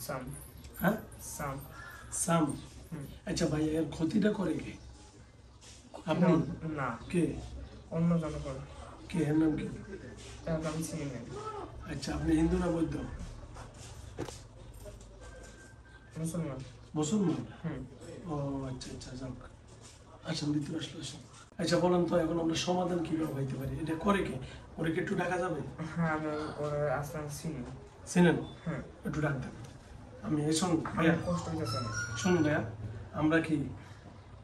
সাম। হ্যাঁ সাম। সাম। আচ্ছা ভাই এর ক্ষতিটা করে কে? আপনি? না, কে? অন্য জন করে। কে এর নাম কি? তার নাম চিনি নেই। আচ্ছা আপনি হিন্দু না বৌদ্ধ? মুসলমান। মুসলমান? হুম। ও আচ্ছা আচ্ছা যাক, আসেন ভিতরে আসলে আসেন। আচ্ছা বলেন তো এখন আমরা সমাধান কিভাবে হইতে পারি? এটা করে কে? ওরে কি একটু ডাকা যাবে? হ্যাঁ, আমি ওর আসলাম চিনি। চেনেন? হ্যাঁ। একটু ডাক দেন। আমি এই শুনুন ভাইয়া, কষ্ট হইতেছে না। শুনুন ভাইয়া, আমরা কি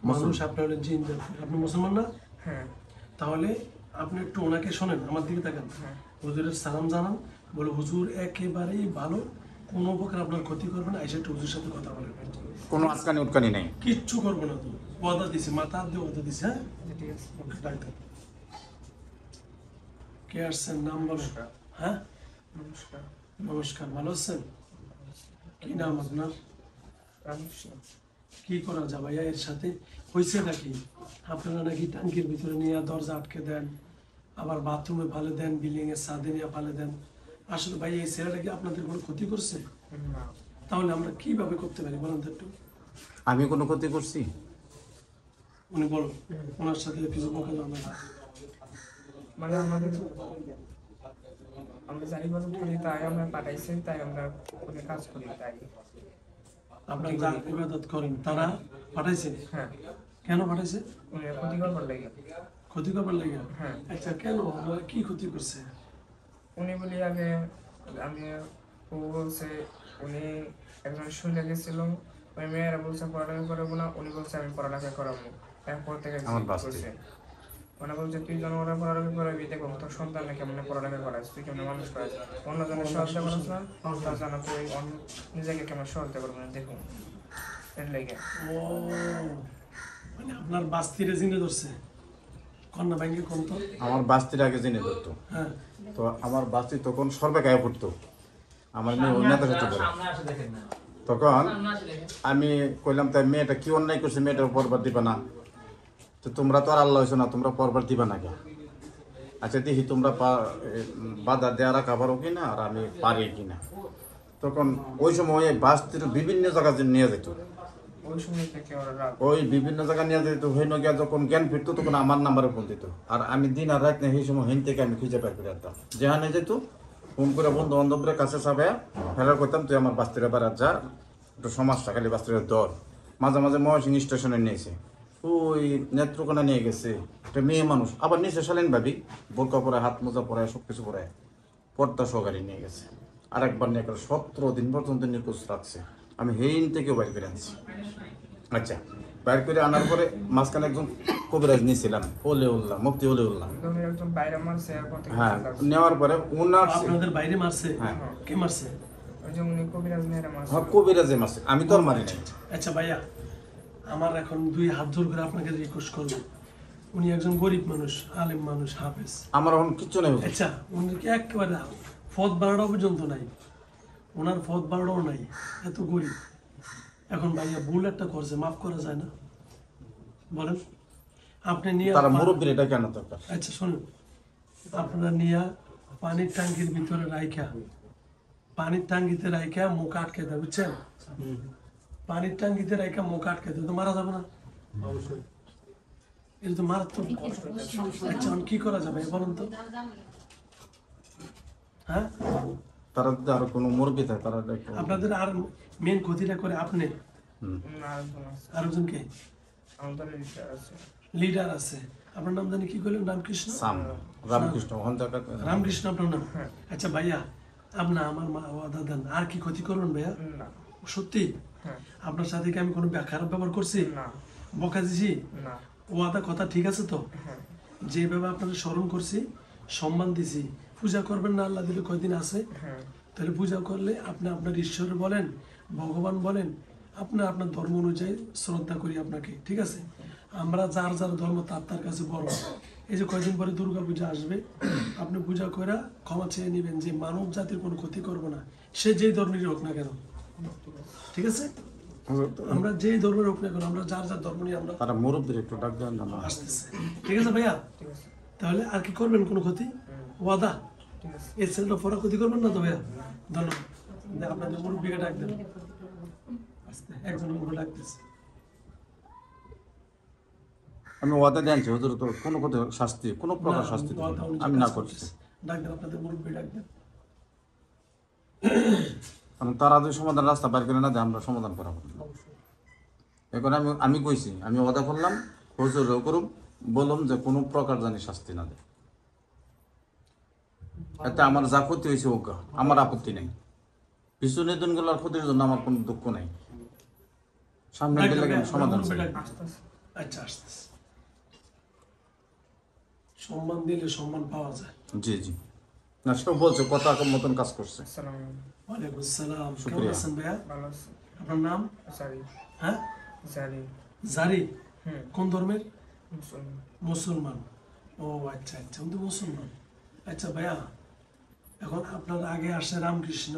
মানুষ, আপনি হলেন জিন জাতি, আপনি মুসলমান না? হ্যাঁ। তাহলে আপনি একটু ওনাকে শোনেন, আমার দিকে তাকান, হ্যাঁ। হুজুরের সালাম জানান, বলে হুজুর একেবারেই ভালো, কোনো প্রকার আপনার ক্ষতি করবে না, এসে একটু হুজুর সাথে কথা বলেন। কোনো আজকানি উটকানি নেই, কিচ্ছু করবো না, তো ওয়াদা দিছে, মাথা হাত দিয়ে ওয়াদা দিছে। হ্যাঁ ঠিক আছে। ওকে ডাক্তার কে আসছেন, নাম বলেন। হ্যাঁ নমস্কার। নমস্কার, ভালো আছেন? কি নাম আপনার? রামকৃষ্ণ। কি করা যায় ভাইয়া এর সাথে? হয়েছে নাকি আপনারা নাকি ট্যাঙ্কির ভিতরে নিয়ে দরজা আটকে দেন, আবার বাথরুমে ফালে দেন, বিল্ডিং এর ছাদে নিয়ে ফালে দেন। আসলে ভাই এই ছেলেটা কি আপনাদের কোনো ক্ষতি করছে? না। তাহলে আমরা কিভাবে করতে পারি বলেন তো একটু। আমি কোনো ক্ষতি করছি? উনি বলুন, ওনার সাথে কিছু বকা যাবে না। মানে আমাদের আমরা জানি বলতে করি, তাই আমরা পাঠাইছি, তাই আমরা ওখানে কাজ করি, তাই। আপনারা যা ইবাদত করেন তারা পাঠাইছে? হ্যাঁ। কেন পাঠাইছে? উনি ক্ষতি করবার লাগে। ক্ষতি করবার লাগে? হ্যাঁ। আচ্ছা কেন, আপনারা কি ক্ষতি করছে? উনি বলি আগে আমি, ও বলছে উনি একজন শুনে গেছিল, ওই মেয়েরা বলছে পড়ালেখা করাবো না, উনি বলছে আমি পড়ালেখা করাবো। এরপর থেকে আমার বাস্তি। করছে মানে বলছে তুই জনগণের পড়ালেখা করাবি, দেখো তোর সন্তানকে কেমন পড়ালেখা করাস, তুই কেমন মানুষ করাস, অন্য জনের সহায়তা করাস না, তার জানা তুই নিজেকে কেমন সহায়তা করবি না, দেখুন এর লেগে। ও মানে আপনার বাস্তিরে জিনে ধরছে, কন্যা ব্যাংকে কোন তো? আমার বাস্তির আগে জেনে ধরতো, হ্যাঁ তো আমার বাস্তি তখন সর্বে গায়ে পড়তো, আমার মেয়ে অন্যদের সাথে পড়ে। তখন আমি কইলাম তাই মেয়েটা কি অন্যায় করছে, মেয়েটার পরবার দিবা না, তো তোমরা তো আর আল্লাহ হয়েছো না, তোমরা পরবার দিবা না কে? আচ্ছা দেখি তোমরা বাধা দেওয়া রাখা পারো কিনা, আর আমি পারি কিনা। তখন ওই সময় বাস্তির বিভিন্ন জায়গা নিয়ে যেত, ওই সময় থেকে ওরা রাগ। ওই বিভিন্ন জায়গা নিয়ে যেত, হইন গিয়া যখন জ্ঞান ফিরতো তখন আমার নাম্বারে ফোন দিত, আর আমি দিন আর রাত না সেই সময় হেন থেকে আমি খুঁজে বের করে আসতাম, যেখানে যেত ফোন করে বন্ধু বান্ধবের কাছে চাবে ফেরার করতাম, তুই আমার বাস্তিরা বেড়াত যা, একটু সমস্যা খালি বাস্তিরা দর। মাঝে মাঝে মহাসিং স্টেশনে নিয়েছে, ওই নেত্রকোনা নিয়ে গেছে, একটা মেয়ে মানুষ, আবার নিচে শালীন ভাবি বোরকা পরে, হাত মোজা পরে, সব কিছু পরে পর্দা সহকারী নিয়ে গেছে। আর একবার নিয়ে 17 দিন পর্যন্ত নিখোঁজ রাখছে, আমি হেইন থেকে বাইর করে আনছি। আচ্ছা বাইর করে আনার পরে মাঝখানে একজন কবিরাজ নিয়েছিলাম, ওলে উল্লাহ, মুফতি ওলে উল্লাহ। উনি একজন বাইরে মারছে, এরপর থেকে হ্যাঁ লাগছে। নেওয়ার পরে ওনার আপনাদের বাইরে মারছে? হ্যাঁ। কে মারছে? ওই যে উনি কবিরাজ মেয়েরা মারছে। হ্যাঁ কবিরাজে মারছে, আমি তো আর মারি নাই। আচ্ছা ভাইয়া, আমার এখন দুই হাত জোর করে আপনাকে রিকোয়েস্ট করবো, উনি একজন গরিব মানুষ, আলেম মানুষ, হাফেজ। আমার এখন কিচ্ছু নেই। আচ্ছা উনি কি একেবারে ফদ বারোটা পর্যন্ত নাই, ওনার ফদ বারোটাও নাই, এত গরিব। এখন ভাইয়া ভুল একটা করছে, মাফ করা যায় না বলেন? আপনি নিয়ে তারা মুরব্বীর এটা কেন দরকার? আচ্ছা শুনুন, আপনারা নিয়ে পানির ট্যাঙ্কির ভিতরে রাইখা, পানির ট্যাঙ্কিতে রাইখা মুখ আটকে দেয়, বুঝছেন? পানির ট্যাঙ্কিতে রাইখা মুখ আটকে দেয়, তো মারা যাবে না? এটা তো মারাত্মক। আচ্ছা এখন কি করা যাবে বলুন তো? হ্যাঁ তারা যদি আরো কোনো মুরব্বী থাকে তারা একটু- আপনাদের আর মেন ক্ষতিটা করে আপনি, না, আরেকজন আছে। আরেকজনকে আমাদের লিডার আছে। লিডার আছে, আপনার নাম জানি কি করলেন? রামকৃষ্ণ? সাম রামকৃষ্ণ ওখান থেকে রামকৃষ্ণ আপনার নাম? আচ্ছা ভাইয়া, আপনার আমার মা ওয়াদা দেন, আর কি ক্ষতি করবেন ভাইয়া? না। সত্যি? হ্যাঁ। আপনার সাথে কি আমি কোনো খারাপ ব্যবহার করছি? না। বকা দিছি? না। ওয়াদা কথা ঠিক আছে তো? হ্যাঁ। যেভাবে আপনাদের স্মরণ করছি, সম্মান দিছি, পূজা করবেন না আল্লাহ দিলে কয়দিন আছে, হ্যাঁ। তাহলে পূজা করলে আপনি আপনার ঈশ্বর বলেন, ভগবান বলেন, আপনার আপনার ধর্ম অনুযায়ী শ্রদ্ধা করি আপনাকে, ঠিক আছে? আমরা যার যার ধর্ম তার তার কাছে বড়। এই যে কয়দিন পরে দুর্গা পূজা আসবে, আপনি পূজা করে ক্ষমা চেয়ে নেবেন যে মানব জাতির কোনো ক্ষতি করবো না, সে যেই ধর্মেরই হোক না কেন, ঠিক আছে? আমরা যেই ধর্মের হোক না কেন, আমরা যার যার ধর্ম নিয়ে আমরা তারা মুরব্বীর একটু ডাক দেন না। আসতেছে, ঠিক আছে ভাইয়া? ঠিক আছে। তাহলে আর কি করবেন কোনো ক্ষতি? ওয়াদা? ঠিক আছে। এই ছেলেটা পড়া ক্ষতি করবেন না তো ভাইয়া? ধন্যবাদ। আপনাদের মুরব্বীকে ডাক দেন আস্তে, একজন মুরব্বী ডাকতেছে। আমি ওয়াদা দিয়েছি হুজুর, তো কোনো কথা শাস্তি, কোনো প্রকার শাস্তি দেব না। আমি না করছি। ডাক দেন আপনাদের মুরব্বী ডাক দেন। কারণ তারা যদি সমাধান রাস্তা বের করে না দেয়, আমরা সমাধান করাবো না। এখন আমি কইছি, আমি ওয়াদা করলাম হুজুরও করুম, বললাম যে কোনো প্রকার জানি শাস্তি না দেয়। এতে আমার যা ক্ষতি হয়েছে ওগা, আমার আপত্তি নেই। পিছনের দিনগুলোর ক্ষতির জন্য আমার কোনো দুঃখ নেই। সামনে ডাক গেলে দেন, আমি সমাধান চাই। ডাক দেন। আচ্ছা আসতেছে। সম্মান দিলে সম্মান পাওয়া যায়। জি জি, না সেও বলছে কথা মতন কাজ করছে। আসসালামু আলাইকুম। ওয়ালাইকুম আসসালাম। কেমন শুকরিয়া। আছেন ভাইয়া? ভালো আছি। আপনার নাম? জারি। হ্যাঁ, জারি। জারি। হুম। কোন ধর্মের? মুসলমান। মুসলমান। ও আচ্ছা আচ্ছা, উনি তো মুসলমান। আচ্ছা ভাইয়া, এখন আপনার আগে আসে রামকৃষ্ণ,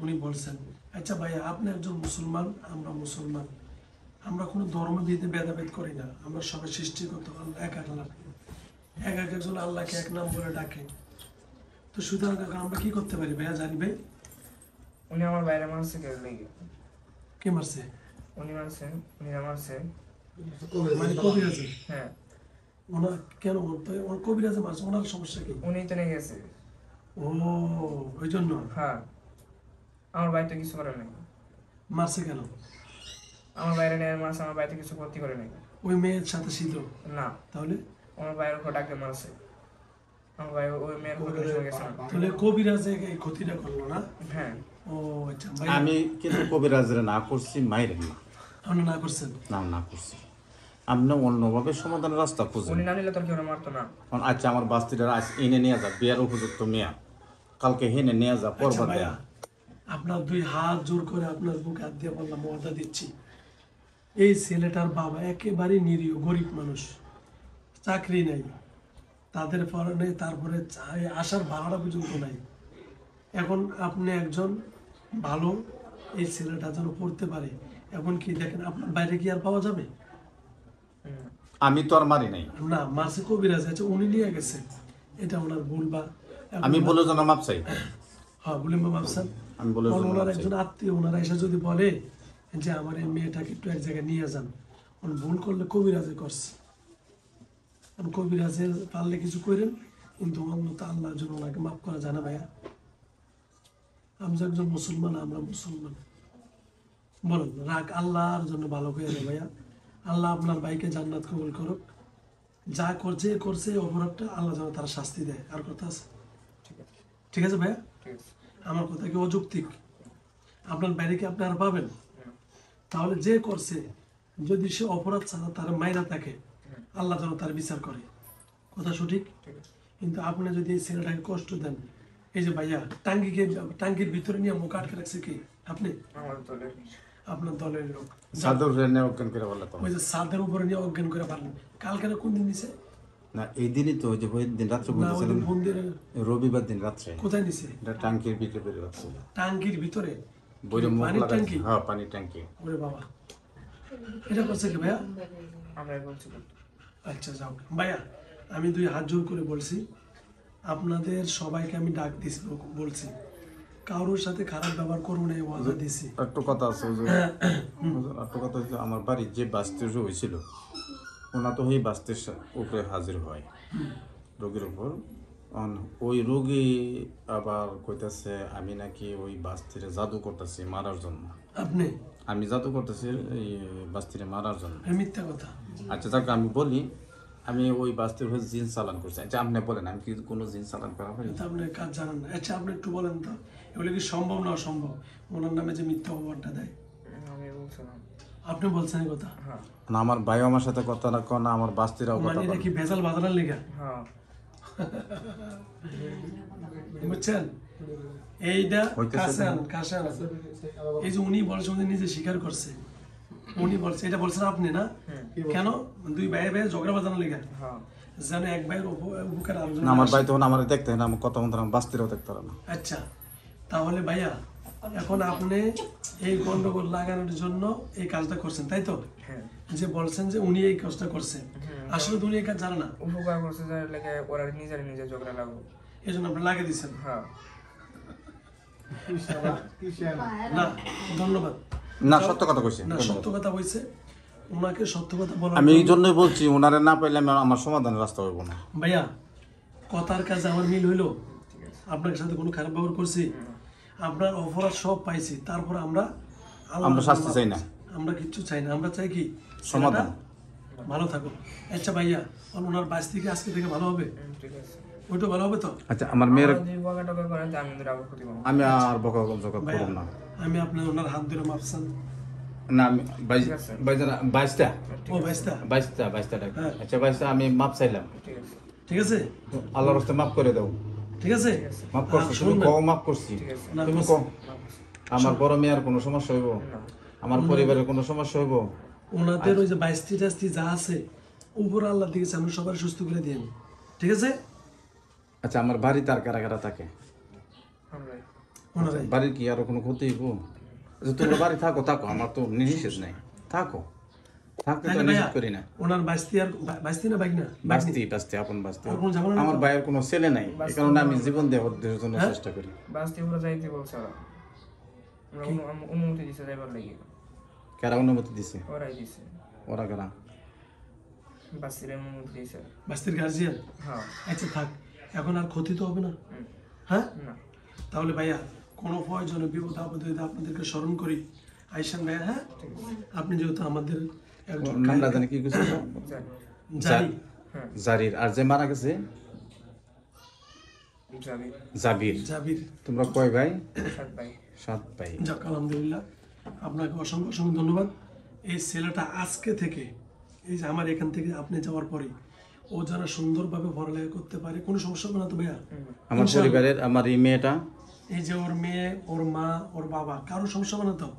উনি বলছেন, আচ্ছা ভাইয়া আপনি একজন মুসলমান, আমরা মুসলমান, আমরা কোনো ধর্ম ভিত্তিতে ভেদাভেদ করি না, আমরা সবাই সৃষ্টিগত আল্লাহ এক আল্লাহ, এক এক একজন আল্লাহকে এক নাম বলে ডাকে। তো সুতরাং এখন আমরা কি করতে পারি ভাইয়া, জানবে? উনি আমার বাইরে মারছে কে লেগে? কে মারছে? উনি মারছেন, উনি মারছে। মানে কবিরাজে? হ্যাঁ। ওনার কেন ওনার কবিরাজে মারছে? ওনার সমস্যা কি? উনি তো নিয়ে গেছে। ও ওই জন্য হ্যাঁ। আমার বাড়িতে কিছু করে নাই। মারছে কেন? আমার বাইরে নিয়ে মারছে, আমার বাড়িতে কিছু ক্ষতি করে নাই। ওই মেয়ের সাথে ছিল না, তাহলে? আমার বাইরের উপর ডাকে মারছে। আমার ভাই ওই মেয়ের উপর কিছু হয়ে গেছে না। তাহলে কবিরাজে এই ক্ষতিটা করলো না? হ্যাঁ। ও আচ্ছা ভাই, আমি কিন্তু কবিরাজের না করছি, মাইরেন না, আপনি না করছেন? না করছি। আপনি অন্যভাবে সমাধানের রাস্তা খুঁজেন। উনি না নিলে তোর কেউ মারতো না। কারণ আচ্ছা আমার বাস্তিটা আজ এনে নিয়ে যা, বিয়ার উপযুক্ত মেয়া, কালকে হেনে নিয়ে যা, আচ্ছা পরবার ভাইয়া, দেয়া। আপনার দুই হাত জোর করে আপনার বুকে হাত দিয়ে বললাম, ওয়াদা দিচ্ছি, এই ছেলেটার বাবা একেবারে নিরীহ গরিব মানুষ, চাকরি নেই, তাদের পরনে তারপরে আসার ভাড়া পর্যন্ত নাই। এখন আপনি একজন ভালো, এই ছেলেটা যেন পড়তে পারে, এখন কি দেখেন আপনার বাইরে কি আর পাওয়া যাবে? হুম। আমি তো আর মারি নাই। না, মাসে কবিরাজ আছে, উনি নিয়ে গেছে, এটা ওনার ভুল। বা এখন আমি বলে যেন মাপ চাই। হ্যাঁ বলে ভাবছেন, আমি বলে কারণ যেন ওনার মাপ চাই। একজন আত্মীয়, ওনারা এসে যদি বলে যে আমার এই মেয়েটাকে একটু এক জায়গায় নিয়ে যান, উনি ভুল করলে কবিরাজে করছে। কারণ কবিরাজে পারলে কিছু করেন, কিন্তু অন্যত আল্লাহর জন্য ওনাকে মাফ করা যায় না ভাইয়া। আমি যে একজন মুসলমান, আমরা মুসলমান, বলুন রাগ আল্লাহর জন্য ভালো করে দেয় ভাইয়া। আল্লাহ আপনার ভাইকে জান্নাত কবুল করুক, যা করছে অপরাধটা আল্লাহ যেন তার শাস্তি দেয়। আর কথা আছে? ঠিক আছে। ঠিক আছে ভাইয়া, ঠিক আছে। আমার কথা কি অযৌক্তিক? আপনার বাইরেকে আপনি আর পাবেন? তাহলে যে করছে, যদি সে অপরাধ ছাড়া তার মাইরা থাকে, আল্লাহ যেন তার বিচার করে। কথা সঠিক? ঠিক আছে। কিন্তু আপনি যদি এই ছেলেটাকে কষ্ট দেন, এই যে ভাইয়া টাঙ্কির ভিতরে নিয়ে মুখ আটকে রাখছে কি আপনি? আমার দলের। আপনার দলের লোক। সাদর রেনে অজ্ঞান করে বলে তো। ওই যে ছাদের উপরে নিয়ে অজ্ঞান করে পারলেন। কালকে কোন দিন নিছে? না এই দিনই তো, ওই যে ওই দিন রাত্রে না, ওই বলতেছিলাম, দিন মন্দিরে। রবিবার দিন রাত্রে। কোথায় নিছে? এটা টাঙ্কির ভিতরে বের হচ্ছে, টাঙ্কির ভিতরে? বইরে মুখ পানির লাগাচ্ছে। টাঙ্কি? হ্যাঁ, পানির ট্যাঙ্কি। ওরে বাবা, এটা করছে কি ভাইয়া? আমরা বলছি বলতো। আচ্ছা যাও ভাইয়া, আমি দুই হাত জোর করে বলছি, আপনাদের সবাইকে আমি ডাক দিছি, বলছি কারোর সাথে খারাপ ব্যবহার করবো না, এই ওয়াদা দিছি। একটু কথা আছে হুজুর, একটু কথা হচ্ছে, আমার বাড়ির যে বাস্তি হয়েছিল, ওনা তো ওই বাস্তির উপরে হাজির হয় রোগীর উপর। ওই রোগী আবার কইতাছে আমি নাকি ওই বাস্তিরে জাদু করতেছি মারার জন্য। আপনি? আমি জাদু করতেছি এই বাস্তিরে মারার জন্য। এই মিথ্যা কথা। আচ্ছা যাক, আমি বলি আমি ওই বাস্তির হয়ে জিন চালান করছি। আচ্ছা আপনি বলেন, আমি কি কোনো জিন চালান করা পারি? তা আপনি কাজ জানেন না। আচ্ছা আপনি একটু বলেন তো, এগুলো কি সম্ভব না অসম্ভব? ওনার নামে যে মিথ্যা অপবাদটা দেয়, আমি বলছিলাম। আপনি বলছেন এই কথা? হ্যাঁ। না আমার ভাই আমার সাথে কথা না কন, আমার বাস্তিরাও কথা মানে এটা বলে। কি ভেজাল বাজানোর লেগা? হ্যাঁ। বুঝছেন? এইটা হইতেছে কাছে আন, কাছে আন। এই যে উনি বলছে, উনি নিজে স্বীকার করছে, উনি বলছে, এটা বলছেন আপনি না? কেন? দুই ভাই ঝগড়া বাজানোর লেগা, হ্যাঁ। যেন এক ভাইয়ের উপকার আলোচনা। না আমার ভাই তখন আমার দেখতে হয় না, আমার কথা বলতে আমার বাস্তিরাও দেখতে পারে না। আচ্ছা তাহলে ভাইয়া, এখন আপনি এই গন্ডগোল লাগানোর জন্য এই কাজটা করছেন, তাই তো? হ্যাঁ। যে বলছেন যে উনি এই কাজটা করছেন, আসলে তো উনি এই কাজ জানে না, উপকার করছে যে লেগে ওরা নিজে ঝগড়া লাগলো। এই জন্য আপনি লাগিয়ে দিচ্ছেন। হ্যাঁ। না ধন্যবাদ। না সত্য কথা কইছি না সত্য কথা বলছে, ওনাকে সত্য কথা বলা। আমি এই জন্যই বলছি ওনারে না পাইলে আমার সমাধানের রাস্তা হইব না। ভাইয়া কথার কাজে আমার মিল হইলো, আপনার সাথে কোনো খারাপ ব্যবহার করছি? আপনার অপরাধ সব পাইছি, তারপর আমরা আমরা শাস্তি চাই না, আমরা কিচ্ছু চাই না, আমরা চাই কি সমাধান। ছেলেটা ভালো থাকো। আচ্ছা ভাইয়া, ওনার 22 থেকে আজকে থেকে ভালো হবে, ঠিক আছে। ওইটা ভালো হবে তো? আচ্ছা আমার মেয়ের যদি বকাটকা করে তো আমি ওদের আবার ক্ষতি করবো। আমি আর বকা জকা ভাইয়া করব না। আমি আপনার ওনার হাত ধরে মাপসান। না আমি 22টা ও ভাইস্তা, 22টা টাকা। হ্যাঁ। আচ্ছা 22টা আমি মাপ চাইলাম, ঠিক আছে, ঠিক আছে আল্লাহর রাস্তায় মাফ করে দাও। ঠিক আছে। মাফ করছি, আর তুমি শুনবেন, কও মাফ করছি, ঠিক আছে। না, তুমি করছি। কও আমার বড় মেয়ের কোনো সমস্যা হইব, আমার পরিবারের কোনো সমস্যা হইব? ওনাদের ওই যে 22টি টাস্তি যা আছে উপর আল্লাহ দিয়েছে, আমি সবার সুস্থ করে দিন, ঠিক আছে? আচ্ছা আমার বাড়িতে আর কারা কারা থাকে? আমরাই। ওনারাই বাড়ির কি আর কোনো ক্ষতি হইব? আচ্ছা তোমরা বাড়ি থাকো থাকো, আমার তো নিষেধ নাই, থাকো থাকতে তো তাহলে ভাইয়া নিষেধ করি না। ওনার 22টি আর 22টি না বাইক না বাঁচতে আপন বাঁচতে। আর কোনো ঝামেলা নেই আমার তো? ভাইয়ের কোনো ছেলে নাই, এই কারণে আমি জীবন দেওয়ার জন্য হ্যাঁ? চেষ্টা করি। বাসটি পুরো যাইতে বলছে ওরা, আমরা অনুমতি দিছে যাইবার লাগি, কারা অনুমতি দিছে? ওরাই দিছে, ওরা কারা? বাসটির অনুমতি দিছে। 22টির গার্জিয়ান। হ্যাঁ। আচ্ছা থাক, এখন আর ক্ষতি তো হবে না, হুম। হ্যাঁ? না। তাহলে ভাইয়া কোনো প্রয়োজনে বিপদ আপদে যদি আপনাদেরকে স্মরণ করি, আইসান ভাইয়া, হ্যাঁ? আপনি যেহেতু আমাদের একজন নামটা জানি কি কিছু জানি। জানি, হ্যাঁ। জারির। আর যে মারা গেছে যাবি। জাবির। জাবির। তোমরা কয় ভাই? 7 ভাই। 7 ভাই। যাক আলহামদুলিল্লাহ, আপনাকে অসংখ্য অসংখ্য ধন্যবাদ। এই ছেলেটা আজকে থেকে, এই যে আমার এখান থেকে আপনি যাওয়ার পরে ও যারা সুন্দরভাবে পড়ালেখা করতে পারে, কোনো সমস্যা হবে না তো ভাইয়া? আমার পরিবারের আমার এই মেয়েটা এই যে ওর মেয়ে, ওর মা, ওর বাবা, কারো সমস্যা হবে না তো?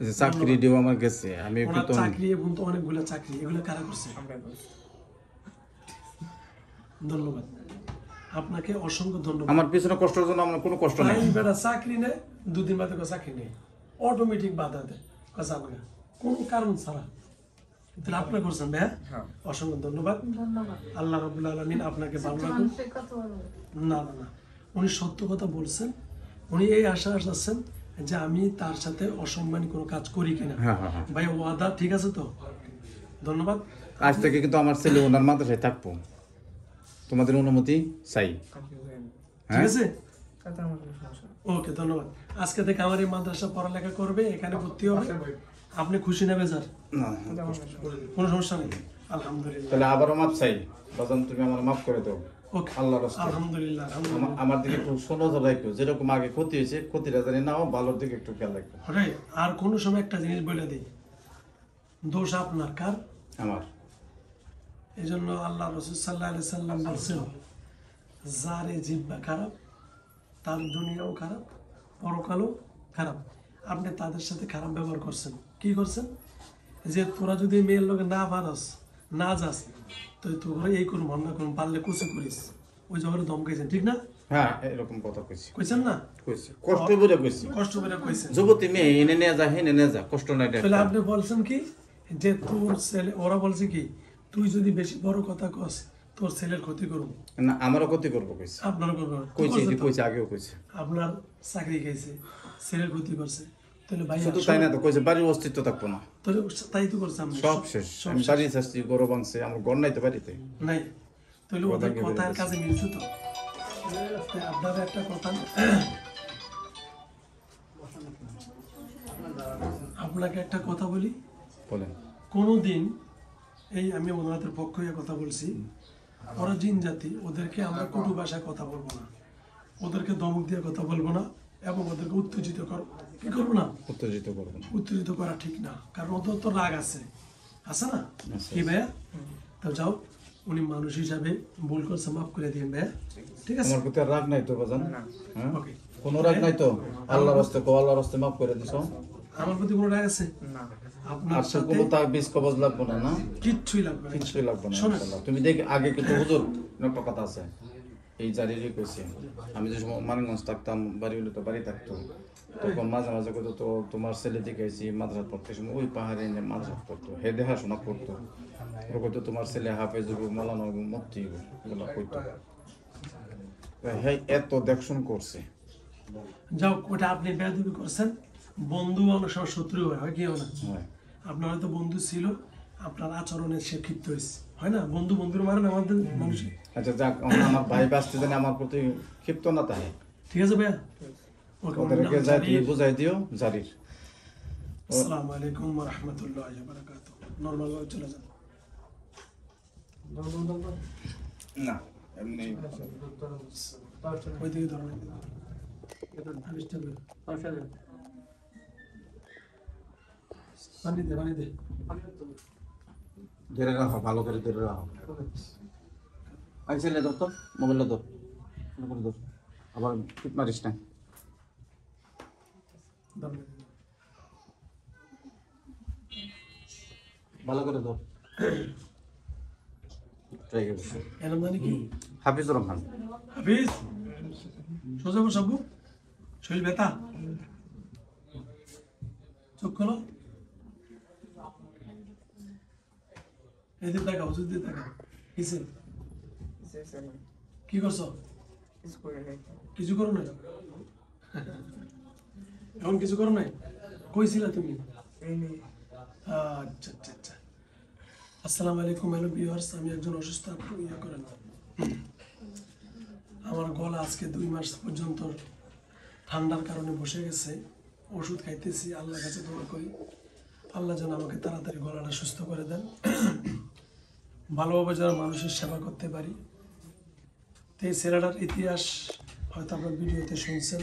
যে চাকরি দিও আমার গেছে, আমি ওনার কিন্তু চাকরি এবং তো অনেকগুলো চাকরি, এগুলো কারা করছে? আমরা করছি। ধন্যবাদ, আপনাকে অসংখ্য ধন্যবাদ। আমার পিছনে কষ্টের জন্য আমার কোনো কষ্ট নেই। তাই বেটা চাকরি নেই, 2 দিন বাদে কেউ চাকরি নেই, অটোমেটিক বাধা দেয়, কথা বলে কোনো কারণ ছাড়া। তাহলে আপনি করছেন ভাইয়া, হ্যাঁ। অসংখ্য ধন্যবাদ। আল্লাহ রাব্বুল আলামিন আপনাকে ভালো রাখুন। না না না, উনি সত্য কথা বলছেন, উনি এই আশা আসাচ্ছেন যে আমি তার সাথে অসম্মানী কোনো কাজ করি কিনা। হ্যাঁ হ্যাঁ হ্যাঁ। ভাই ওয়াদা ঠিক আছে তো? ধন্যবাদ। আজ থেকে কিন্তু আমার ছেলে ওনার মাদ্রাসায় থাকবো, তোমাদের অনুমতি চাই। কালকে যাইনি। ঠিক হ্যাঁ আছে, তাতে আমার কোনো সমস্যা নেই। ওকে ধন্যবাদ। আজকে থেকে আমার এই মাদ্রাসা পড়ালেখা করবে, এখানে ভর্তি হবে, আপনি খুশি নেবে স্যার? না, তাতে আমার কোনো সমস্যা নেই। কোনো সমস্যা নেই, আলহামদুলিল্লাহ। তাহলে আবারও মাপ চাই, বাজান তুমি আমার মাফ করে দাও ওকে, আল্লাহর রাস্তায়। আলহামদুলিল্লাহ আলহামদুলিল্লাহ। আমার দিকে একটু নজর রাখো, যেরকম আগে ক্ষতি হয়েছে ক্ষতিটা জানি না হোক, ভালোর দিকে একটু খেয়াল রাখো। ওটাই, আর কোনো সময় একটা জিনিস বলে দিই, দোষ আপনার, কার? আমার এই জন্য আল্লাহ রসুল সাল্লাহ আলি সাল্লাম বলছেন, যার এই জিহ্বা খারাপ তার দুনিয়াও খারাপ, পরকালও খারাপ। আপনি তাদের সাথে খারাপ ব্যবহার করছেন, কি করছেন? যে তোরা যদি মেয়ের লোকে না পারস, না যাস, তো তোরা এই করুম অন্য করুম, পারলে কুচু করিস, ওই জগরে ধমকাইছেন, ঠিক না? হ্যাঁ এরকম কথা কইছি, কইছেন না? কইছি কষ্ট করে কইছি। কষ্ট করে কইছেন। যুবতী মেয়ে এনে নিয়ে যা হেনে নিয়ে যা, কষ্ট নাই এটা তাহলে একটা। আপনি বলছেন কি যে তোর ছেলে, ওরা বলছে কি তুই যদি বেশি বড় কথা কস তোর ছেলের ক্ষতি করবো, না আমারও ক্ষতি করবো কইছি, আপনারও করবো না। কইছি করছে যে তো। কইছি আগেও কইছি। আপনার চাকরি খাইছে, ছেলের ক্ষতি করছে, তাহলে ভাই শুধু তাই না তো, কইছে বাড়ির অস্তিত্ব থাকবো না, তাহলে তাই তো করছে আপনি। সব শেষ। সব আমি শেষ। বাড়ি চাচ্ছি, গরু ভাঙছে, আমার ঘর নাই তো বাড়িতে। নাই, তাহলে কথা ওদের কি কথার বলতেছে? কাছে মিলছে তো। আপনার একটা কথা, আপনাকে একটা কথা বলি, বলেন। কোনোদিন এই আমি ওনাদের পক্ষ হয়ে কথা বলছি, ওরা জিন জাতি, ওদেরকে আমরা কটু ভাষায় কথা বলবো না, ওদেরকে ধমক দিয়ে কথা বলবো না, এবং ওদেরকে উত্তেজিত কি করবো না, উত্তেজিত করবো না। উত্তেজিত করা ঠিক না, কারণ ওদের তো রাগ আছে না? আছে। কি ভাইয়া? তো যাও, উনি মানুষ হিসাবে ভুল করছে, মাফ করে দিন ভাইয়া, ঠিক আছে? আমার প্রতি আর রাগ নাই তো বাজান? না। হ্যাঁ ওকে, কোনো রাগ নাই তো? আল্লাহর রাস্তে কো, আল্লাহর রাস্তে মাফ করে দিছো। আমার প্রতি কোনো রাগ আছে? না। আপনার আর সে সাথে কোনো তার বীজ কবজ লাগবো না, না কিচ্ছুই লাগবে না। কিছুই লাগবে না শোনেন, ইনশাআল্লাহ। তুমি দেখি আগে কিন্তু হুজুর একটা কথা আছে, এই জারিরই কইছি, আমি যে সময় মানিকগঞ্জ থাকতাম, বাড়ি হলে তো বাড়ি থাকতো, তখন মাঝে মাঝে কইতো তো তোমার ছেলে দেখাইছি মাদ্রাসা পড়তে সময় ওই পাহাড়ে এনে মাদ্রাসা পড়তো, হে দেখাশোনা করতো, ও কইতো তোমার ছেলে হাফেজ হইব, মৌলানা হইব, মুফতি হইব, এগুলো কইতো। হে এত দেখশন করছে, যাও, ওটা আপনি বেয়াদবি করছেন। বন্ধু অনেক সময় শত্রু হয় কি হয় না? হ্যাঁ। আপনার হয়তো বন্ধু ছিল, আপনার আচরণে সে ক্ষিপ্ত হয়েছে, হয় না? বন্ধু বন্ধুর মারে না আমাদের মানুষের। আচ্ছা যাক, আমার ভাই বাঁচতে জানে আমার প্রতি ক্ষিপ্ত না তাই ঠিক আছে ভাইয়া, ওকে ওদেরকে যাই তুমি বুঝাই দিও জারির। আসসালামু আলাইকুম ওয়া রাহমাতুল্লাহি ওয়া বারাকাতুহু। নরমাল ভাবে চলে যান। না এমনি ওই দিকে ধরুন। পানি দে, পানি দে। ধরে রাখো, ভালো করে ধরে রাখো। আইসেলে ধর তো, মোবাইলটা ধর, ভালো করে ধর, আবার টিপ মারিস না। ভালো করে ধর। ট্রাই করছি। এর নাম জানি কি? হাফিজুর রহমান। হাফিজ, সোজা বস আব্বু। শরীর ব্যথা? চোখ খোলো। এদিকে তাকাও, ওদিকে তাকাও। কিসে? কি করছো? কিছু করো নাই? এখন কিছু করো নাই? কইছিলা তুমি? আচ্ছা আচ্ছা আচ্ছা। আসসালামু আলাইকুম হ্যালো ভিউয়ার্স, আমি একজন অসুস্থ, আপনি ইয়া করেন। আমার গলা আজকে 2 মাস পর্যন্ত ঠান্ডার কারণে বসে গেছে। ওষুধ খাইতেছি, আল্লাহর কাছে দোয়া করি আল্লাহ যেন আমাকে তাড়াতাড়ি গলাটা সুস্থ করে দেন, ভালোভাবে যেন মানুষের সেবা করতে পারি। তো এই ছেলেটার ইতিহাস হয়তো আপনার ভিডিওতে শুনছেন।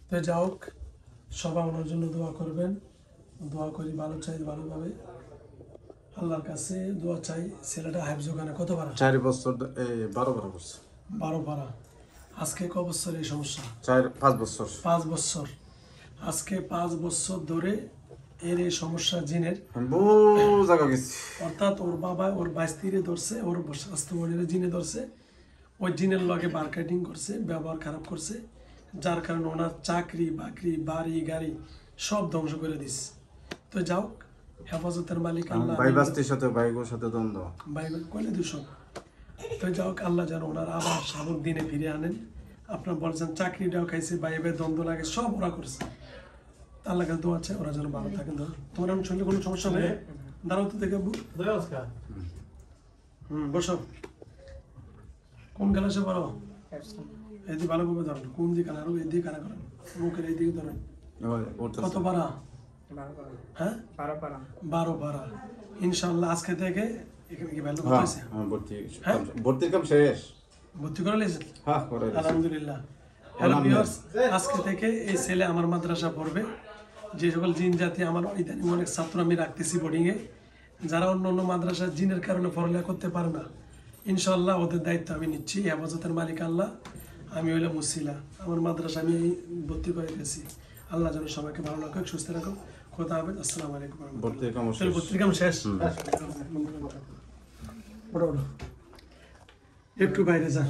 তো যা হোক, সবাই ওনার জন্য দোয়া করবেন। দোয়া করি ভালো চাই, ভালোভাবে আল্লাহর কাছে দোয়া চাই। ছেলেটা হাফিজ ওখানে কত পারা? 4 বছর 12 বছর। 12 পারা। আজকে ক বছর এই সমস্যা? 5 বছর। 5 বছর। আজকে 5 বছর ধরে এর এই সমস্যা জিনের, বহু জায়গা গেছি। অর্থাৎ ওর বাবা ওর বাইস্তিরে ধরছে, ওর স্বাস্থ্যমণির জিনে ধরছে। ওই জিনের লগে মার্কেটিং করছে, ব্যবহার খারাপ করছে, যার কারণে ওনার চাকরি বাকরি বাড়ি গাড়ি সব ধ্বংস করে দিস। তো যাও, হেফাজতের মালিক আল্লাহ। ভাই বাস্তির সাথে ভাইগোর সাথে দ্বন্দ্ব। বাইবেল কইলে দূষণ। তো যাও, আল্লাহ যেন ওনার আবার স্বাভাবিক দিনে ফিরে আনেন। আপনার বলছেন চাকরিটাও খাইছে, বাইবে দ্বন্দ্ব লাগে, সব ওরা করছে। আল্লাহ কাছে দোয়া আছে ওরা যেন ভালো থাকেন। তোমার আমি শুনলে কোনো সমস্যা নেই? দাঁড়াও তো দেখে বসো। কোন ক্লাসে পড়ো? এদিকে ভালোভাবে ধরেন, কোন দিকে আরো এদিকে কারা করেন, মুখের এইদিকে ধরেন। কত পারা? হ্যাঁ, 12 পারা। ইনশাল্লাহ আজকে থেকে এখানে কি ভ্যালু হয়েছে? ভর্তির কাম শেষ। ভর্তি করে নিয়েছেন? হ্যাঁ করে দিয়েছি। আলহামদুলিল্লাহ। হ্যালো ভিউয়ার্স, আজকে থেকে এই ছেলে আমার মাদ্রাসা পড়বে। যে সকল জিন জাতি আমার ইদানিং অনেক ছাত্র আমি রাখতেছি বোর্ডিংয়ে, যারা অন্য অন্য মাদ্রাসার জিনের কারণে পড়ালেখা করতে পারে না, ইনশাল্লাহ ওদের দায়িত্ব আমি নিচ্ছি। হেফাজতের মালিক আল্লাহ, আমি হইলাম মুসিলা। আমার মাদ্রাসা আমি ভর্তি করে দিয়েছি। আল্লাহ যেন সবাইকে ভালো রাখুক, সুস্থ রাখুক। কথা হবে। আসসালামু আলাইকুম। ভর্তির কাম শেষ। ভর্তির কাম শেষ। ওঠো, ওঠো। একটু বাইরে যা।